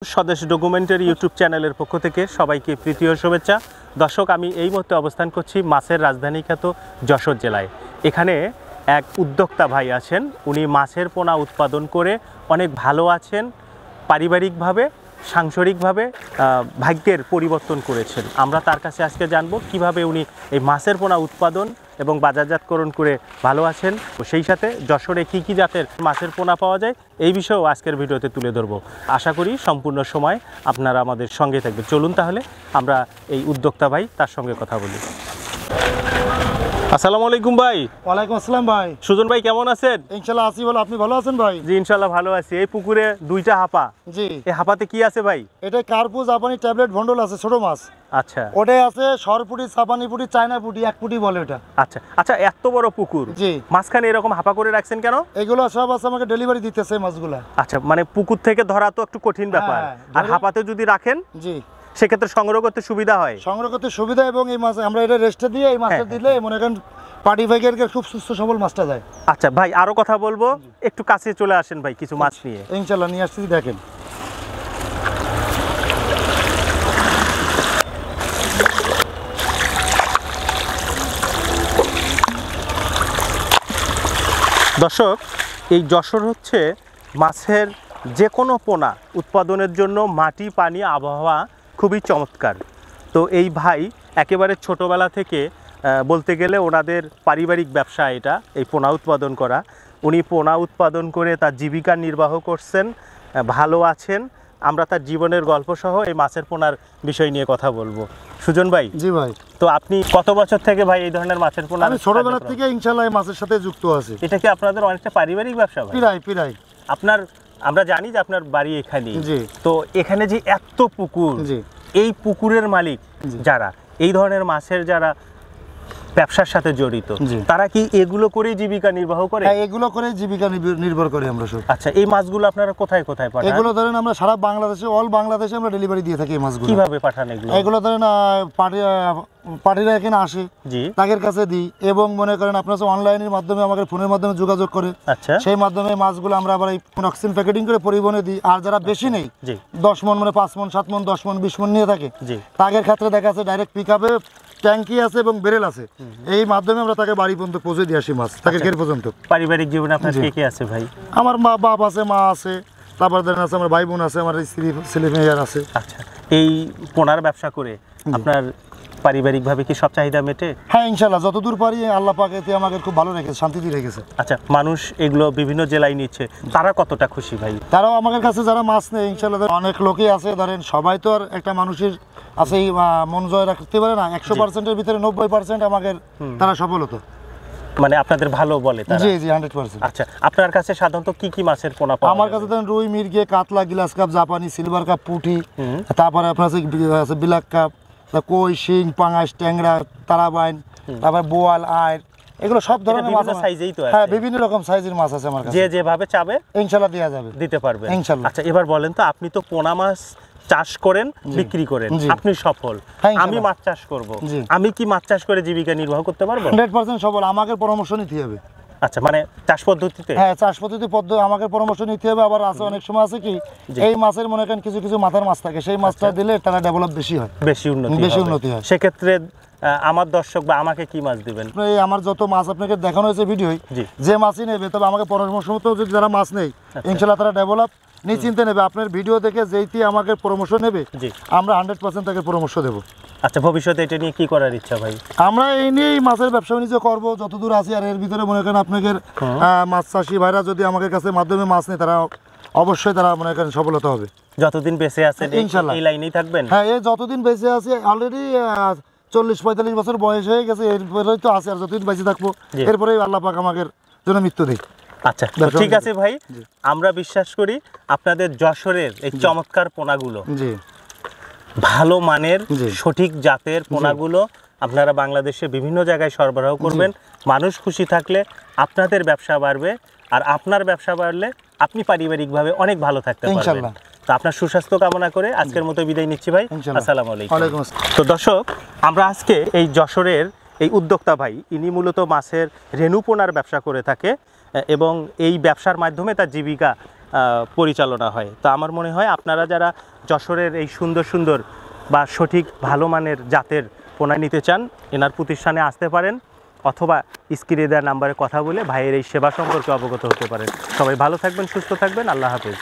স্বদেশ documentary YouTube চ্যানেলের পক্ষ থেকে সবাইকে প্রীতি ও শুভেচ্ছা। দর্শক, আমি এই মুহূর্তে অবস্থান করছি মাছের রাজধানী খ্যাত যশোর জেলায়। এখানে এক উদ্যোক্তা ভাই আছেন, উনি মাছের পোনা উৎপাদন করে অনেক ভালো আছেন, পারিবারিকভাবে সাংসারিকভাবে ভাগ্যের পরিবর্তন করেছেন। আমরা তার কাছে আজকে জানবো কিভাবে উনি এই মাছের পোনা উৎপাদন এবং বাজারজাতকরণ করে ভালো আছেন, সেই সাথে যশোরে কী কী জাতের মাছের পোনা পাওয়া যায় এই বিষয়েও আজকের ভিডিওতে তুলে ধরবো। আশা করি সম্পূর্ণ সময় আপনারা আমাদের সঙ্গে থাকবেন। চলুন তাহলে আমরা এই উদ্যোক্তা ভাই তার সঙ্গে কথা বলি। আসসালামু আলাইকুম ভাই। ওয়ালাইকুম আসসালাম ভাই। সুজন ভাই কেমন আছেন? ইনশাআল্লাহ আছি ভালো, আপনি ভালো আছেন ভাই? জি ইনশাআল্লাহ ভালো আছি। এই পুকুরে দুইটা হাপা, জি এই হাপাতে কি আছে ভাই? এটা কার্পু জাপানি ট্যাবলেট ভন্ডল আছে, ছোট মাছ। আচ্ছা ওটাই আছে সরপুটি, জাপানি পুটি, চায়না পুটি, এক পুটি বলে ওটা। আচ্ছা আচ্ছা, এত বড় পুকুর, জি মাঝখানে এরকম হাপা করে রাখছেন কেন? এগুলো সব আছে আমাকে ডেলিভারি দিতেছে মাছগুলা। আচ্ছা, মানে পুকুর থেকে ধরা তো একটু কঠিন ব্যাপার, হ্যাঁ, আর হাপাতে যদি রাখেন জি সেক্ষেত্রে সংগ্রহ করতে সুবিধা হয়। সংগ্রহ করতে সুবিধা, এবং এই মাছ আমরা এটা রেস্টে দিয়ে এই মাছটা দিলে মনে করেন পার্টি ভাইকের খুব সুস্থ সবল মাছটা যায়। আচ্ছা ভাই, আরো কথা বলবো, একটু কাছে চলে আসেন ভাই কিছু মাছ নিয়ে। ইনশাআল্লাহ নিয়ে আসছি, দেখেন। দর্শক, এই যশোর হচ্ছে মাছের যে কোনো পোনা উৎপাদনের জন্য মাটি, পানি, আবহাওয়া খুবই চমৎকার। তো এই ভাই একেবারে ছোটোবেলা থেকে বলতে গেলে ওনাদের পারিবারিক ব্যবসা এটা, এই পোনা উৎপাদন করা। উনি পোনা উৎপাদন করে তার জীবিকা নির্বাহ করছেন, ভালো আছেন। আমরা তার জীবনের গল্প সহ এই মাছের পোনার বিষয় নিয়ে কথা বলবো। সুজন ভাই। জি ভাই। তো আপনি কত বছর থেকে ভাই এই ধরনের মাছের পোনা? আমি ছোটবেলা থেকে ইনশাআল্লাহ এই মাছের সাথে যুক্ত আছি। এটা কি আপনাদের অনেকটা পারিবারিক ব্যবসা ভাই? পিরাই আপনার, আমরা জানি যে আপনার বাড়ি এখানে, জি। তো এখানে যে এত পুকুর, জি এই পুকুরের মালিক যারা, এই ধরনের মাছের যারা ব্যবসার সাথে জড়িত, তারা কি এগুলো করে জীবিকা নির্বাহ করে? হ্যাঁ, এগুলো করে জীবিকা নির্ভর করি আমরা সব। আচ্ছা, এই মাছগুলো আপনারা কোথায় কোথায় পাঠান? এগুলো ধরেন আমরা সারা বাংলাদেশে, অল বাংলাদেশে আমরা ডেলিভারি দিয়ে থাকি এই মাছগুলো। কিভাবে পাঠান এগুলো? এগুলো ধরেন পার্টিরা এখানে আসে, জি, তাদের কাছে দিই, এবং মনে করেন আপনার অনলাইনের মাধ্যমে আমাদের ফোনের মাধ্যমে যোগাযোগ করে, আচ্ছা, সেই মাধ্যমে মাছগুলো আমরা আবার এই অক্সিজেন প্যাকেটিং করে পরিবহনে দিই। আর যারা বেশি নেই, 10 মন মানে 5 মন 7 মন 10 মন 20 মন নিয়ে থাকে, তাদের ক্ষেত্রে দেখা যাচ্ছে ডাইরেক্ট পিক আপে ট্যাঙ্কি আছে এবং বেরেল আছে, এই মাধ্যমে আমরা তাকে বাড়ি পর্যন্ত পৌঁছে দিয়ে আসি মাছ, তাকে ঘের পর্যন্ত। পারিবারিক জীবনে আপনার কে কে আছে ভাই? আমার মা বাপ আছে, মা আছে, তারপর ধরেন আছে আমার ভাই বোন আছে, আমার স্ত্রী ছেলে মেয়ের আছে। আচ্ছা, এই পোনার ব্যবসা করে আপনার পারিবারিকভাবে কি সব চাহিদা মেটে? হ্যাঁ ইনশাআল্লাহ, যতদূর পারি আল্লাহ পাক এতে আমাকে খুব ভালো রেখেছে, শান্তিতে রেখেছে। আচ্ছা, মানুষ এগুলো বিভিন্ন জেলায় নিচ্ছে, তারা কতটা খুশি ভাই? তারাও আমাদের কাছে যারা মাছ নেয় ইনশাআল্লাহ, অনেক লোকই আছে, ধরেন সবাই তো আর একটা মানুষের আছে মন জয় রাখতে পারে না। 100%-এর ভিতরে 90% আমাদের তারা সফল হতো, মানে আপনাদের ভালো বলে তারা? জি জি 100%। আচ্ছা, আপনার কাছে সাধারণত কি কি মাছের পোনা পাওয়া যায়? আমার কাছে ধরেন রুই, মির্গে, কাতলা, গ্লাস কাপ, জাপানি, সিলভার কাপ, পুঁটি, তারপরে আপনার আছে বিলাক কাপ, কই, শিং, পাঙাশ, ট্যাংরা, তারাবাইন, তারপর বোয়াল, আইর, এগুলো সব ধরনের মাছ সাইজেই তো আছে। হ্যাঁ, বিভিন্ন রকম সাইজের মাছ আছে আমার কাছে, যে যেভাবে চাবে ইনশাআল্লাহ দেওয়া যাবে, দিতে পারবেন ইনশাআল্লাহ। আচ্ছা, এবার বলেন তো, আপনি তো পোনা মাছ চাষ করেন, বিক্রি করেন, আপনি সফল, আমি মাছ চাষ করব, আমি কি মাছ চাষ করে জীবিকা নির্বাহ করতে পারবো? 100% সফল। আমাকে পরামর্শ নিতে হবে। আচ্ছা, মানে চাষ পদ্ধতিতে? হ্যাঁ, চাষ পদ্ধতি আমাকে পরামর্শ নিতে হবে। আবার আছে অনেক সময় আছে কি, এই মাছের মনে করেন কিছু কিছু মাথার মাছ থাকে, সেই মাছটা দিলে তারা ডেভেলপ বেশি হয়, বেশি উন্নতি হয়। সেক্ষেত্রে আমার দর্শক বা আমাকে কি মাছ দিবেন? আমার যত মাছ আপনাকে দেখানো হয়েছে ভিডিও, যে মাছই নেবে, তবে আমাকে পরামর্শ মতো যদি যারা মাছ নেই ইনশাআল্লাহ তারা ডেভেলপ নিশ্চিন্তে নেবে। আপনার ভিডিও দেখে যেইটি আমাকে পরামর্শ নেবে, আমরা 100% তাকে পরামর্শ দেবো। আচ্ছা, ভবিষ্যতে এটা নিয়ে কি করার ইচ্ছা ভাই? আমরা এই নিয়েই মাছের ব্যবসা বাণিজ্য করবো যতদূর আছি। আর এর ভিতরে মনে করেন আপনাদের মাছ চাষি ভাইরা যদি আমাদের কাছে মাধ্যমে মাছ নেয়, তারা অবশ্যই তারা মনে করেন সফলতা হবে। যতদিন বেঁচে আছেন ইনশাআল্লাহ এই লাইনেই থাকবেন? হ্যাঁ, এই যতদিন বেঁচে আছে, অলরেডি 40-45 বছর বয়স হয়ে গেছে, এরপরেই তো আছে, আর যতদিন বেঁচে থাকবো এরপরেই আল্লাহ পাক আমাদের জন্য মৃত্যু দেয়। আচ্ছা, ঠিক আছে ভাই, আমরা বিশ্বাস করি আপনাদের যশোরের এই চমৎকার পোনাগুলো, ভালো মানের সঠিক জাতের পোনাগুলো আপনারা বাংলাদেশে বিভিন্ন জায়গায় সরবরাহ করবেন। মানুষ খুশি থাকলে আপনাদের ব্যবসা বাড়বে, আর আপনার ব্যবসা বাড়লে আপনি পারিবারিকভাবে অনেক ভালো থাকতে পারবেন। তো আপনার সুস্বাস্থ্য কামনা করে আজকের মতো বিদায় নিচ্ছি ভাই। আসসালামু আলাইকুম। তো দর্শক, আমরা আজকে এই যশোরের এই উদ্যোক্তা ভাই, ইনি মূলত মাছের রেণু পোনার ব্যবসা করে থাকে এবং এই ব্যবসার মাধ্যমে তার জীবিকা পরিচালনা হয়। তো আমার মনে হয় আপনারা যারা যশোরের এই সুন্দর সুন্দর বা সঠিক ভালো মানের জাতের পোনা নিতে চান এনার প্রতিষ্ঠানে আসতে পারেন, অথবা স্ক্রিনে দেওয়া নাম্বারে কথা বলে ভাইয়ের এই সেবা সম্পর্কে অবগত হতে পারেন। সবাই ভালো থাকবেন, সুস্থ থাকবেন, আল্লাহ হাফেজ।